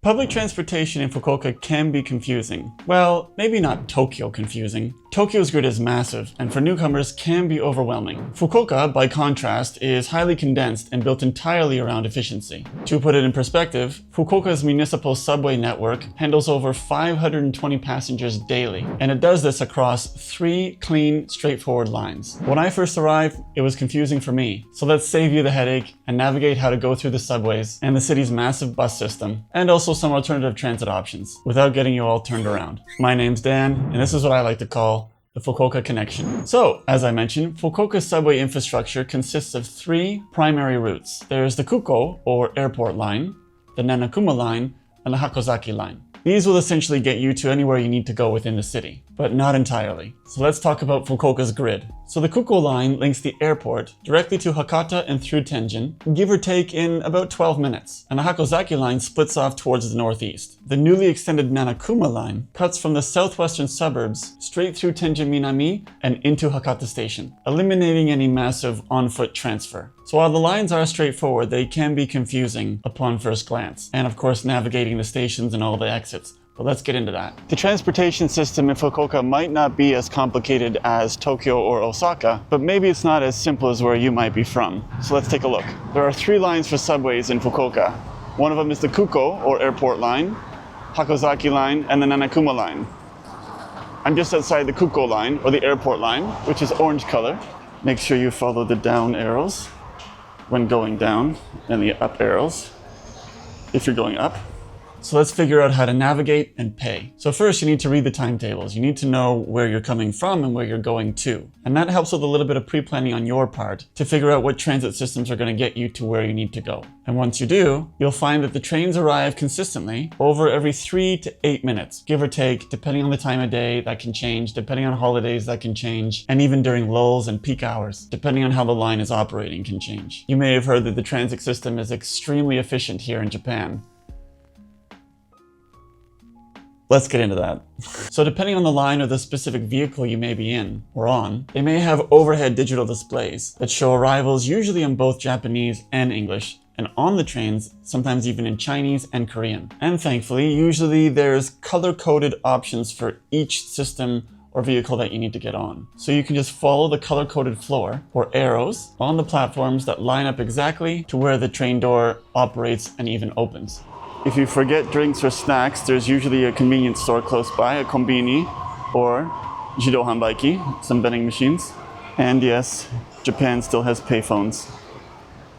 Public transportation in Fukuoka can be confusing. Well, maybe not Tokyo confusing. Tokyo's grid is massive, and for newcomers can be overwhelming. Fukuoka, by contrast, is highly condensed and built entirely around efficiency. To put it in perspective, Fukuoka's municipal subway network handles over 520 passengers daily, and it does this across 3 clean, straightforward lines. When I first arrived, it was confusing for me, so let's save you the headache and navigate how to go through the subways and the city's massive bus system, and also some alternative transit options, without getting you all turned around. My name's Dan, and this is what I like to call the Fukuoka Connection. So, as I mentioned, Fukuoka's subway infrastructure consists of 3 primary routes. There's the Kuko, or airport line, the Nanakuma line, and the Hakozaki line. These will essentially get you to anywhere you need to go within the city, but not entirely. So let's talk about Fukuoka's grid. So the Kuko line links the airport directly to Hakata and through Tenjin, give or take in about 12 minutes. And the Hakozaki line splits off towards the northeast. The newly extended Nanakuma line cuts from the southwestern suburbs straight through Tenjin Minami and into Hakata Station, eliminating any massive on-foot transfer. So while the lines are straightforward, they can be confusing upon first glance. And of course, navigating the stations and all the exits. But let's get into that. The transportation system in Fukuoka might not be as complicated as Tokyo or Osaka, but maybe it's not as simple as where you might be from. So let's take a look. There are 3 lines for subways in Fukuoka. One of them is the Kuko, or airport line, Hakozaki line, and the Nanakuma line. I'm just outside the Kuko line, or the airport line, which is orange color. Make sure you follow the down arrows when going down, and the up arrows if you're going up. So let's figure out how to navigate and pay. So first you need to read the timetables. You need to know where you're coming from and where you're going to. And that helps with a little bit of pre-planning on your part to figure out what transit systems are going to get you to where you need to go. And once you do, you'll find that the trains arrive consistently over every 3 to 8 minutes, give or take, depending on the time of day. That can change, depending on holidays that can change, and even during lulls and peak hours, depending on how the line is operating, can change. You may have heard that the transit system is extremely efficient here in Japan. Let's get into that. So depending on the line or the specific vehicle you may be in or on, they may have overhead digital displays that show arrivals usually in both Japanese and English, and on the trains, sometimes even in Chinese and Korean. And thankfully, usually there's color-coded options for each system or vehicle that you need to get on. So you can just follow the color-coded floor or arrows on the platforms that line up exactly to where the train door operates and even opens. If you forget drinks or snacks, there's usually a convenience store close by, a konbini or jidou hanbaiki, some vending machines. And yes, Japan still has payphones.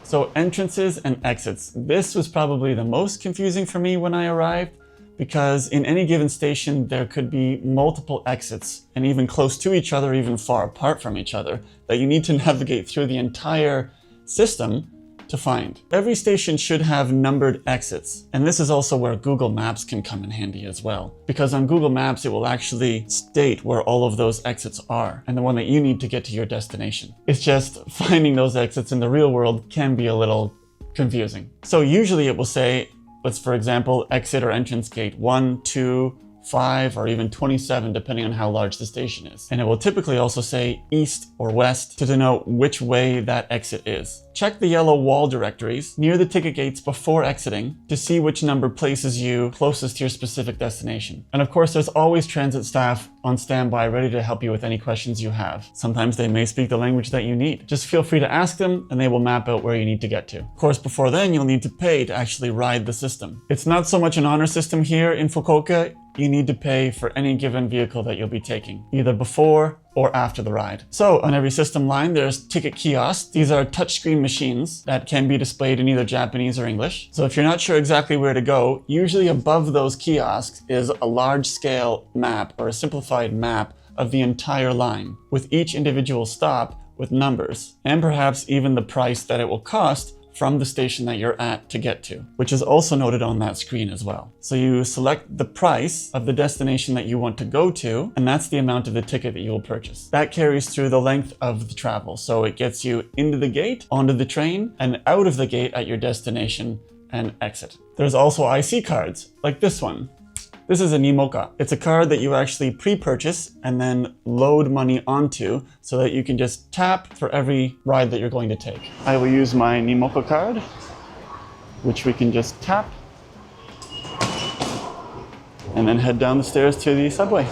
So entrances and exits. This was probably the most confusing for me when I arrived, because in any given station there could be multiple exits, and even close to each other, even far apart from each other, that you need to navigate through the entire system to find. Every station should have numbered exits, and this is also where Google Maps can come in handy as well, because on Google Maps it will actually state where all of those exits are and the one that you need to get to your destination. It's just finding those exits in the real world can be a little confusing. So usually it will say, let's for example, exit or entrance gate 1, 2, 5, or even 27, depending on how large the station is. And it will typically also say east or west to denote which way that exit is. Check the yellow wall directories near the ticket gates before exiting to see which number places you closest to your specific destination. And of course, there's always transit staff on standby ready to help you with any questions you have. Sometimes they may speak the language that you need. Just feel free to ask them and they will map out where you need to get to. Of course, before then, you'll need to pay to actually ride the system. It's not so much an honor system here in Fukuoka. You need to pay for any given vehicle that you'll be taking, either before or after the ride. So on every system line, there's ticket kiosks. These are touchscreen machines that can be displayed in either Japanese or English. So if you're not sure exactly where to go, usually above those kiosks is a large-scale map or a simplified map of the entire line, with each individual stop with numbers, and perhaps even the price that it will cost from the station that you're at to get to, which is also noted on that screen as well. So you select the price of the destination that you want to go to, and that's the amount of the ticket that you will purchase. That carries through the length of the travel. So it gets you into the gate, onto the train, and out of the gate at your destination and exit. There's also IC cards, like this one. This is a Nimoka. It's a card that you actually pre-purchase and then load money onto so that you can just tap for every ride that you're going to take. I will use my Nimoka card, which we can just tap and then head down the stairs to the subway.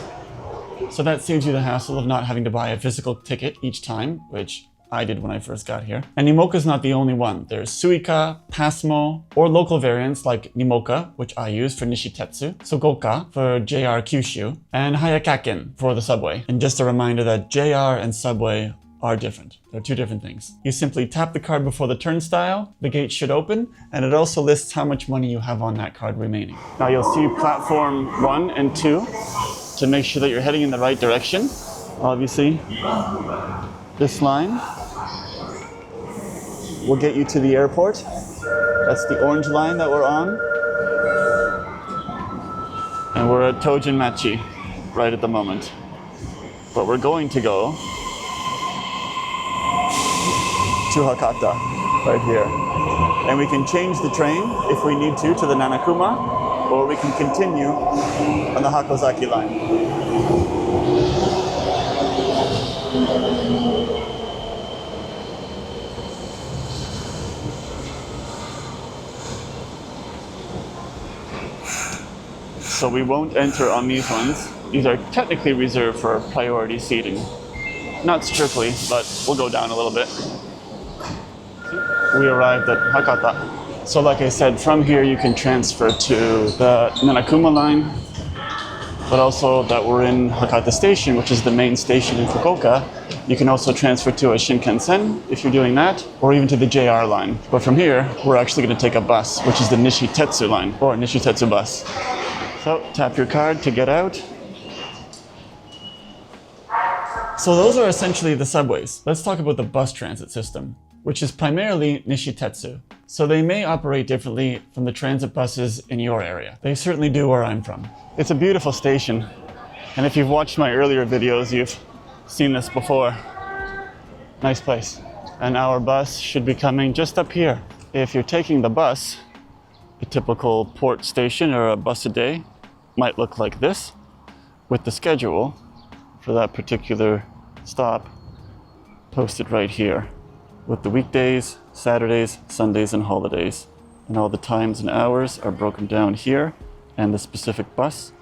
So that saves you the hassle of not having to buy a physical ticket each time, which I did when I first got here. And Nimoka's not the only one. There's Suica, Passmo, or local variants like Nimoka, which I use for Nishitetsu, Sugoka for JR Kyushu, and Hayakaken for the subway. And just a reminder that JR and subway are different. They're two different things. You simply tap the card before the turnstile, the gate should open, and it also lists how much money you have on that card remaining. Now you'll see platform 1 and 2 to make sure that you're heading in the right direction. Obviously, this line will get you to the airport. That's the orange line that we're on. And we're at Tojinmachi right at the moment. But we're going to go to Hakata right here. And we can change the train if we need to the Nanakuma, or we can continue on the Hakozaki line. So we won't enter on these ones. These are technically reserved for priority seating. Not strictly, but we'll go down a little bit. We arrived at Hakata. So like I said, from here you can transfer to the Nanakuma line, but also that we're in Hakata Station, which is the main station in Fukuoka. You can also transfer to a Shinkansen if you're doing that, or even to the JR line. But from here, we're actually going to take a bus, which is the Nishitetsu line, or Nishitetsu bus. So tap your card to get out. So those are essentially the subways. Let's talk about the bus transit system, which is primarily Nishitetsu. So they may operate differently from the transit buses in your area. They certainly do where I'm from. It's a beautiful station. And if you've watched my earlier videos, you've seen this before. Nice place. And our bus should be coming just up here. If you're taking the bus, a typical port station or a bus a day might look like this, with the schedule for that particular stop posted right here, with the weekdays, Saturdays, Sundays, and holidays. And all the times and hours are broken down here, and the specific bus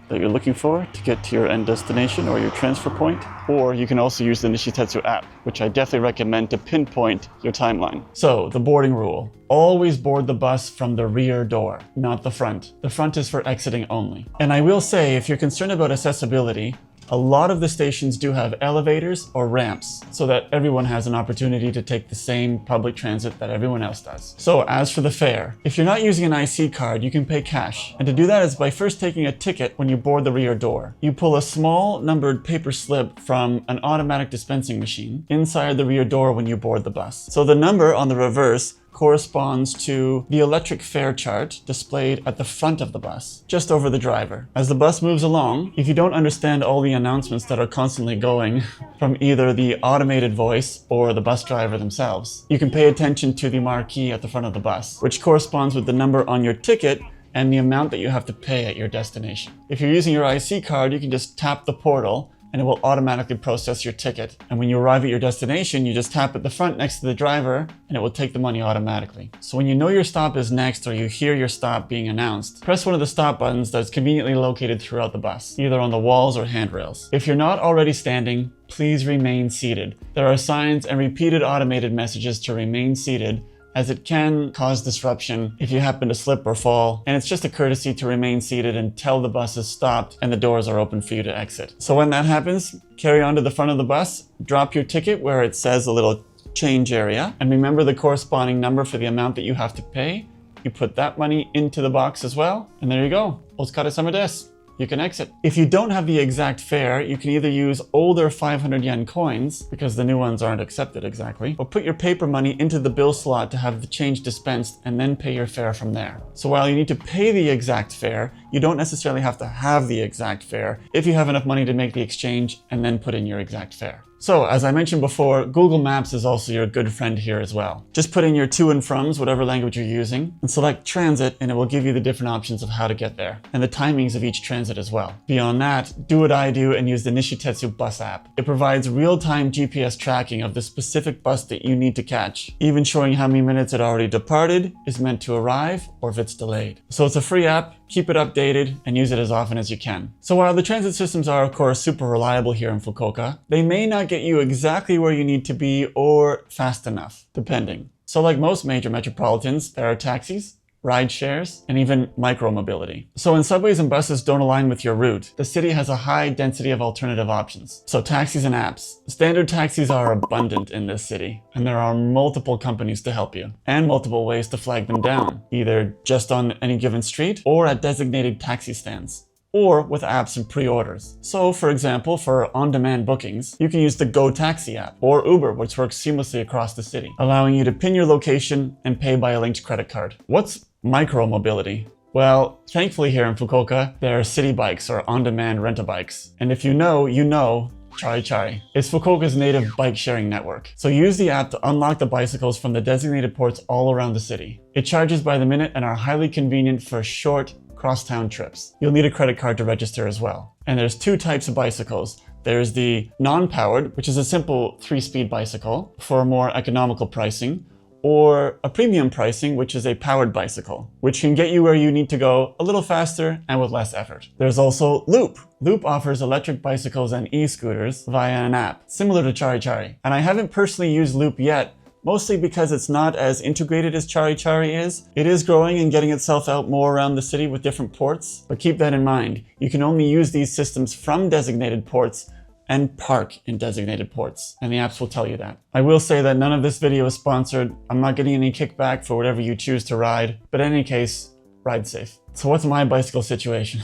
that you're looking for to get to your end destination or your transfer point. Or you can also use the Nishitetsu app, which I definitely recommend to pinpoint your timeline. So the boarding rule: always board the bus from the rear door, not the front. The front is for exiting only. And I will say, if you're concerned about accessibility, a lot of the stations do have elevators or ramps so that everyone has an opportunity to take the same public transit that everyone else does. So as for the fare, if you're not using an IC card, you can pay cash. And to do that is by first taking a ticket when you board the rear door. You pull a small numbered paper slip from an automatic dispensing machine inside the rear door when you board the bus. So the number on the reverse corresponds to the electric fare chart displayed at the front of the bus, just over the driver. As the bus moves along, if you don't understand all the announcements that are constantly going from either the automated voice or the bus driver themselves, you can pay attention to the marquee at the front of the bus, which corresponds with the number on your ticket and the amount that you have to pay at your destination. If you're using your IC card, you can just tap the portal and it will automatically process your ticket. And when you arrive at your destination, you just tap at the front next to the driver and it will take the money automatically. So when you know your stop is next or you hear your stop being announced, press one of the stop buttons that's conveniently located throughout the bus, either on the walls or handrails. If you're not already standing, please remain seated. There are signs and repeated automated messages to remain seated, as it can cause disruption if you happen to slip or fall, and it's just a courtesy to remain seated until the bus is stopped and the doors are open for you to exit. So when that happens, carry on to the front of the bus, drop your ticket where it says a little change area, and remember the corresponding number for the amount that you have to pay. You put that money into the box as well, and there you go. Otsukaresama desu. You can exit. If you don't have the exact fare, you can either use older 500 yen coins, because the new ones aren't accepted exactly, or put your paper money into the bill slot to have the change dispensed and then pay your fare from there. So while you need to pay the exact fare, you don't necessarily have to have the exact fare if you have enough money to make the exchange and then put in your exact fare. So, as I mentioned before, Google Maps is also your good friend here as well. Just put in your to and froms, whatever language you're using, and select transit, and it will give you the different options of how to get there, and the timings of each transit as well. Beyond that, do what I do and use the Nishitetsu bus app. It provides real-time GPS tracking of the specific bus that you need to catch, even showing how many minutes it already departed, is meant to arrive, or if it's delayed. So it's a free app. keep it updated, and use it as often as you can. So while the transit systems are of course super reliable here in Fukuoka, they may not get you exactly where you need to be or fast enough, depending. So like most major metropolitans, there are taxis, ride shares, and even micromobility. So when subways and buses don't align with your route, the city has a high density of alternative options. So taxis and apps. Standard taxis are abundant in this city, and there are multiple companies to help you, and multiple ways to flag them down, either just on any given street or at designated taxi stands, or with apps and pre-orders. So for example, for on-demand bookings, you can use the Go Taxi app, or Uber, which works seamlessly across the city, allowing you to pin your location and pay by a linked credit card. What's micromobility? Well, thankfully here in Fukuoka, there are city bikes or on-demand rent-a-bikes. And if you know, you know, Chari Chari. It's Fukuoka's native bike sharing network. So use the app to unlock the bicycles from the designated ports all around the city. It charges by the minute and are highly convenient for short, cross-town trips. You'll need a credit card to register as well. And there's two types of bicycles. There's the non-powered, which is a simple 3-speed bicycle for more economical pricing, or a premium pricing, which is a powered bicycle, which can get you where you need to go a little faster and with less effort. There's also Loop. Loop offers electric bicycles and e-scooters via an app, similar to Chari Chari. And I haven't personally used Loop yet, mostly because it's not as integrated as Chari Chari is. It is growing and getting itself out more around the city with different ports, but keep that in mind. You can only use these systems from designated ports and park in designated ports, and the apps will tell you that. I will say that none of this video is sponsored. I'm not getting any kickback for whatever you choose to ride, but in any case, ride safe. So what's my bicycle situation?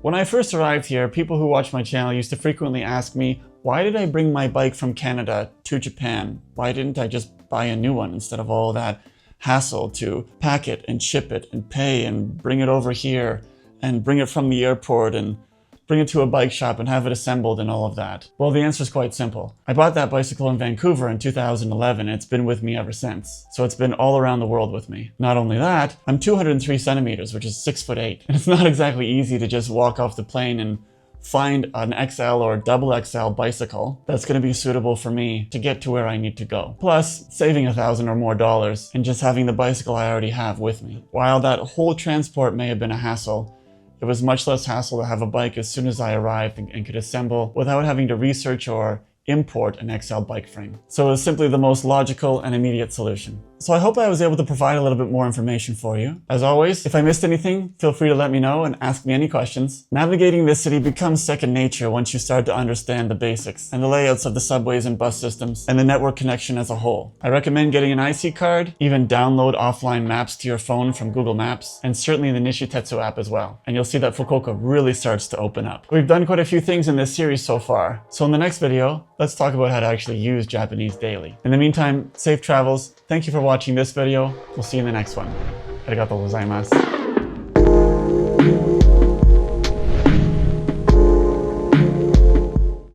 When I first arrived here, people who watch my channel used to frequently ask me, why did I bring my bike from Canada to Japan? Why didn't I just buy a new one instead of all that hassle to pack it and ship it and pay and bring it over here and bring it from the airport and bring it to a bike shop and have it assembled and all of that? Well, the answer is quite simple. I bought that bicycle in Vancouver in 2011 and it's been with me ever since. So it's been all around the world with me. Not only that, I'm 203 centimeters, which is 6'8". And it's not exactly easy to just walk off the plane and find an XL or double XL bicycle that's going to be suitable for me to get to where I need to go. Plus, saving $1,000 or more and just having the bicycle I already have with me. While that whole transport may have been a hassle, it was much less hassle to have a bike as soon as I arrived and could assemble without having to research or import an XL bike frame. So it was simply the most logical and immediate solution. So I hope I was able to provide a little bit more information for you. As always, if I missed anything, feel free to let me know and ask me any questions. Navigating this city becomes second nature once you start to understand the basics and the layouts of the subways and bus systems and the network connection as a whole. I recommend getting an IC card, even download offline maps to your phone from Google Maps, and certainly the Nishitetsu app as well. And you'll see that Fukuoka really starts to open up. We've done quite a few things in this series so far. So in the next video, let's talk about how to actually use Japanese daily. In the meantime, safe travels. Thank you for watching this video. We'll see you in the next one. Arigatou gozaimasu.